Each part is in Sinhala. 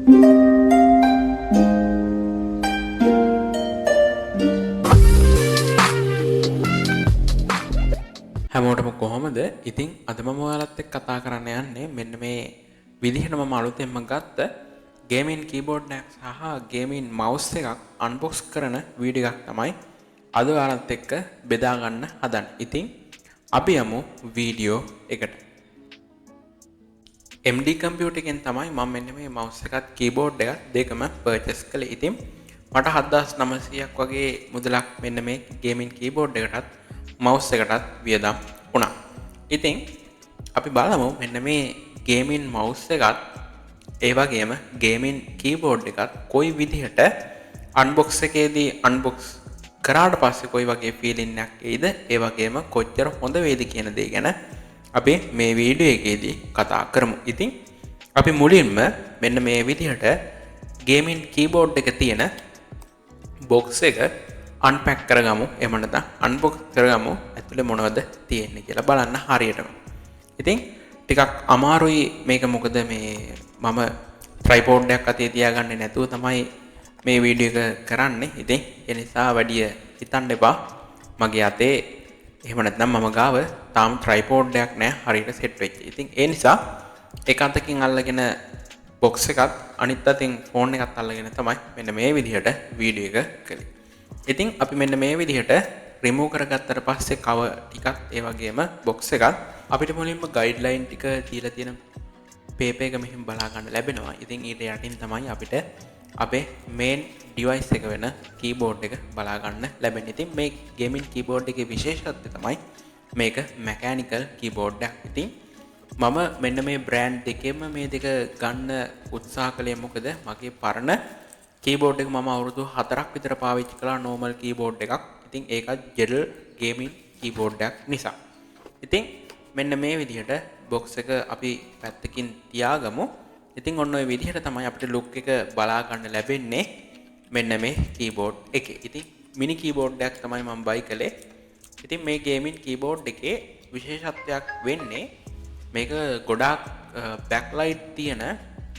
හැමෝටම කොහොමද? ඉතින් අද මම ඔයාලත් එක්ක කතා කරන්න යන්නේ මෙන්න මේ විදිහට මම අලුතෙන්ම ගත්ත ගේමින් කීබෝඩ් එකක් සහ ගේමින් මවුස් එකක් අන්බොක්ස් කරන වීඩියෝ එකක් තමයි අද ඔයාලත් එක්ක බෙදා ගන්න හදන්නේ. ඉතින් අපි යමු වීඩියෝ එකට. MD කම්පියුටර් එකෙන් තමයි මම මෙන්න මේ මවුස් එකත් කීබෝඩ් එකත් දෙකම පර්චේස් කළේ. ඉතින් මට 7900ක් වගේ මුදලක් මෙන්න මේ ගේමින් කීබෝඩ් එකටත් මවුස් එකටත් වියදම් වුණා. ඉතින් අපි බලමු මෙන්න මේ ගේමින් මවුස් එකත් ඒ වගේම ගේමින් කීබෝඩ් එකත් කොයි විදිහට අන්බොක්ස් එකේදී අන්බොක්ස් කරාට පස්සේ කොයි වගේ ෆීලිං එකක් එයිද, ඒ වගේම කොච්චර හොඳ වේද කියන දේ ගැන අපි මේ වීඩියෝ එකේදී කතා කරමු. ඉතින් අපි මුලින්ම මෙන්න මේ විදිහට ගේමින් කීබෝඩ් එක තියෙන බොක්ස් එක අන්පැක් කරගමු. එහෙම නැත්නම් අන්බොක්ස් කරගමු ඇතුලේ මොනවද තියෙන්නේ කියලා බලන්න හරියටම. ඉතින් ටිකක් අමාරුයි මේක, මොකද මේ මම ට්‍රයිපෝඩ් එකක් අතේ තියාගන්නේ නැතුව තමයි මේ වීඩියෝ එක කරන්නේ. ඉතින් ඒ නිසා වැඩි හිතන්න එපා. මගේ අතේ එහෙම නැත්නම් මම ගාව තාම ට්‍රයිපෝඩ් එකක් නැහැ හරියට සෙට් වෙච්ච. ඉතින් ඒ නිසා එක අතකින් අල්ලගෙන බොක්ස් එකත් අනිත් අතින් ෆෝන් එකත් අල්ලගෙන තමයි මෙන්න මේ විදිහට වීඩියෝ එක කළේ. ඉතින් අපි මෙන්න මේ විදිහට රිමූව් කරගත්තට පස්සේ කවර් ටිකක් ඒ වගේම බොක්ස් එකත් අපිට මුලින්ම ගයිඩ්ලයින් ටික දීලා තියෙන පේපර් එක මෙහෙම බලා ගන්න ලැබෙනවා. ඉතින් ඊට යටින් තමයි අපිට අපේ මේන් ඩිවයිස් එක වෙන කීබෝඩ් එක බලා ගන්න ලැබෙන්නේ. ඉතින් මේ ගේමින් කීබෝඩ් එකේ විශේෂත්වය තමයි මේක මැකැනිකල් කීබෝඩ් එකක්. ඉතින් මම මෙන්න මේ බ්‍රෑන්ඩ් දෙකෙම මේ දෙක ගන්න උත්සාහ කළේ මොකද මගේ පරණ කීබෝඩ් එක මම අවුරුදු 4ක් විතර පාවිච්චි කළා නෝමල් කීබෝඩ් එකක්. ඉතින් ඒකත් ජෙල් ගේමින් කීබෝඩ් එකක් නිසා. ඉතින් මෙන්න මේ විදිහට බොක්ස් එක අපි පැත්තකින් තියාගමු. ඉතින් ඔන්න ඔය විදිහට තමයි අපිට ලුක් එක බලා ගන්න ලැබෙන්නේ මෙන්න මේ කීබෝඩ් එකේ. ඉතින් මිනි කීබෝඩ් එකක් තමයි මම බයි කළේ. ඉතින් මේ ගේමින් කීබෝඩ් එකේ විශේෂත්වයක් වෙන්නේ මේක ගොඩාක් බෑක්ලයිට් තියෙන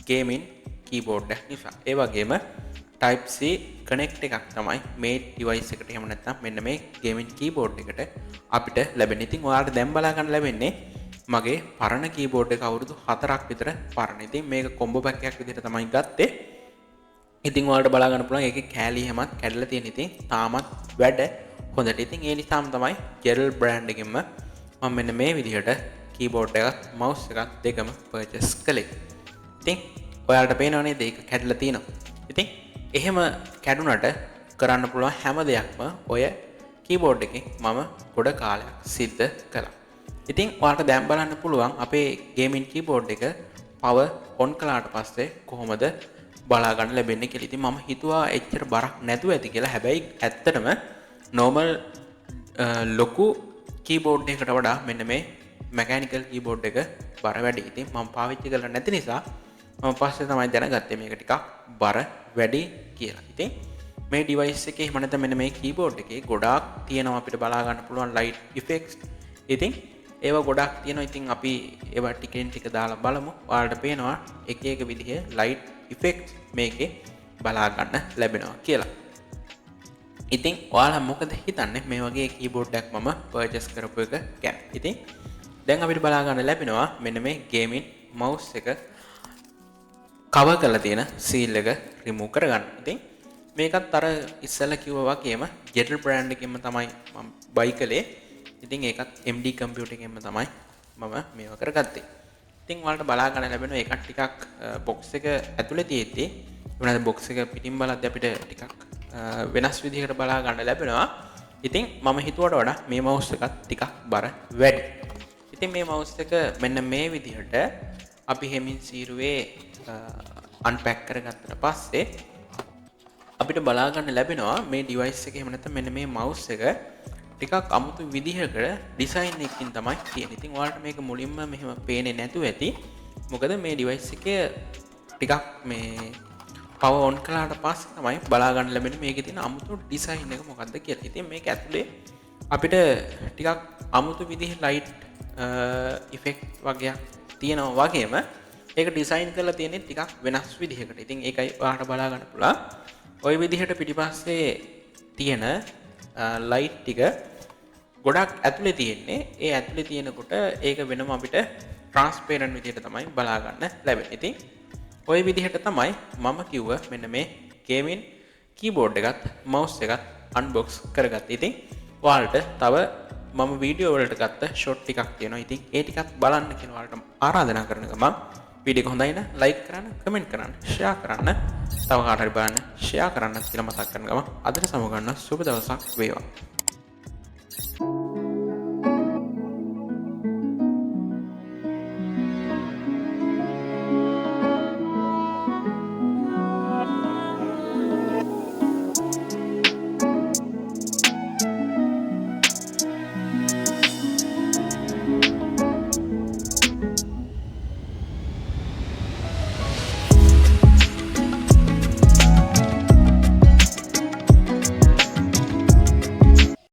ගේමින් කීබෝඩ් එකක් නිසා. ඒ වගේම Type C කනෙක්ට් එකක් තමයි මේ ඩිවයිස් එකට එහෙම නැත්නම් මෙන්න මේ ගේමින් කීබෝඩ් එකට අපිට ලැබෙන්නේ. ඉතින් ඔයාලට දැන් බලා ගන්න ලැබෙන්නේ මගේ පරණ කීබෝඩ් එක අවුරුදු 4ක් විතර පරණ. ඉතින් මේක කොම්බෝ පැක් එකක් විදිහට තමයි ගත්තේ. ඉතින් ඔයාලට බලා ගන්න පුළුවන් ඒකේ කෑලි හැමත් කැඩලා තියෙන. ඉතින් තාමත් වැඩ හොඳට. ඉතින් ඒ නිසාම තමයි ජෙල් බ්‍රෑන්ඩ් එකෙන්ම මම මෙන්න මේ විදිහට කීබෝඩ් එකත් මවුස් එකත් දෙකම පර්චේස් කළේ. ඉතින් ඔයාලට පේනව නේද ඒක කැඩලා තියෙනවා. ඉතින් එහෙම කැඩුනට කරන්න පුළුවන් හැම දෙයක්ම ඔය කීබෝඩ් එකෙන් මම ගොඩ කාලයක් සිද්ධ කළා. ඉතින් ඔයාලට දැන් බලන්න පුළුවන් අපේ ගේමින් කීබෝඩ් එක පවර් ඔන් කළාට පස්සේ කොහොමද බලා ගන්න ලැබෙන්නේ කියලා. ඉතින් මම හිතුවා එච්චර බරක් නැතුව ඇති කියලා. හැබැයි ඇත්තටම නෝමල් ලොකු කීබෝඩ් එකකට වඩා මෙන්න මේ මැකැනිකල් කීබෝඩ් එක බර වැඩි. ඉතින් මම පාවිච්චි කරලා නැති නිසා මම පස්සේ තමයි දැනගත්තේ මේක ටිකක් බර වැඩි කියලා. ඉතින් මේ ඩිවයිස් එකේ එහෙම නැත්නම් මෙන්න මේ කීබෝඩ් එකේ ගොඩාක් තියෙනවා අපිට බලා ගන්න පුළුවන් ලයිට් ඉෆෙක්ට්ස්. ඉතින් ඒවා ගොඩක් තියෙනවා. ඉතින් අපි ඒවා ටිකෙන් ටික දාලා බලමු. ඔයාලට පේනවා එක එක විදිහේ ලයිට් ඉෆෙක්ට්ස් මේකේ බලා ගන්න ලැබෙනවා කියලා. ඉතින් ඔයාලා මොකද හිතන්නේ මේ වගේ කීබෝඩ් එකක් මම පර්චේස් කරපු එක ගැන? ඉතින් දැන් අපිට බලා ගන්න ලැබෙනවා මෙන්න මේ ගේමින් මවුස් එක කවර් කරලා තියෙන සීල් එක රිමූව් කරගන්න. ඉතින් මේකත් අර ඉස්සෙල්ලා කිව්වා වගේම ජෙල් බ්‍රෑන්ඩ් එකෙන්ම තමයි මම බයි කළේ. ඉතින් ඒකත් MD කම්පියුටර් එකෙන්ම තමයි මම මේවා කරගත්තේ. ඉතින් ඔයාලට බලා ගන්න ලැබෙනවා ඒකත් ටිකක් බොක්ස් එක ඇතුලේ තියෙද්දි වෙනද බොක්ස් එක පිටින් බලද්දී අපිට ටිකක් වෙනස් විදිහකට බලා ගන්න ලැබෙනවා. ඉතින් මම හිතුවට වඩා මේ මවුස් එකත් ටිකක් බර වැඩි. ඉතින් මේ මවුස් එක මෙන්න මේ විදිහට අපි හෙමින් සීරුවේ අන්පැක් කරගත්තට පස්සේ අපිට බලා ගන්න ලැබෙනවා මේ ඩිවයිස් එක එහෙම නැත්නම් මෙන්න මේ මවුස් එක ටිකක් අමුතු විදිහකට ඩිසයින් එකකින් තමයි තියෙන්නේ. ඉතින් ඔයාලට මේක මුලින්ම මෙහෙම පේන්නේ නැතුව ඇති. මොකද මේ ඩිවයිස් එකේ ටිකක් මේ පවර් ඔන් කළාට පස්සේ තමයි බලා ගන්න ලැබෙන්නේ මේකේ තියෙන අමුතු ඩිසයින් එක මොකක්ද කියලා. ඉතින් මේක ඇතුලේ අපිට ටිකක් අමුතු විදිහේ ලයිට් ඉෆෙක්ට් වගේක් තියෙනවා. වගේම ඒක ඩිසයින් කරලා තියෙන්නේ ටිකක් වෙනස් විදිහකට. ඉතින් ඒකයි ඔයාලට බලා ගන්න පුළුවන්. ওই විදිහට පිටිපස්සේ තියෙන ලයිට් ටික ගොඩක් ඇතුලේ තියෙන්නේ. ඒ ඇතුලේ තියෙනකොට ඒක වෙනම අපිට ට්‍රාන්ස්පේරන්ට් විදිහට තමයි බලා ගන්න ලැබෙන්නේ. ඉතින් ওই විදිහට තමයි මම කිව්ව මෙන්න මේ ගේමින් කීබෝඩ් එකත් මවුස් එකත් අන්බොක්ස් කරගත්තා. ඉතින් ඔයාලට තව මම වීඩියෝ වලට ගත්ත ෂොට් ටිකක් තියෙනවා. ඉතින් ඒ ටිකත් බලන්න කියන ඔයාලට ආරාධනා කරන ගමන් වීඩියෝ එක හොඳයි නම් ලයික් කරන්න, කමෙන්ට් කරන්න, ෂෙයා කරන්න, තව කාට හරි බලන්න ෂෙයා කරන්න කියලා මතක් කරන ගමන් අදට සමු ගන්න සුබ දවසක් වේවා.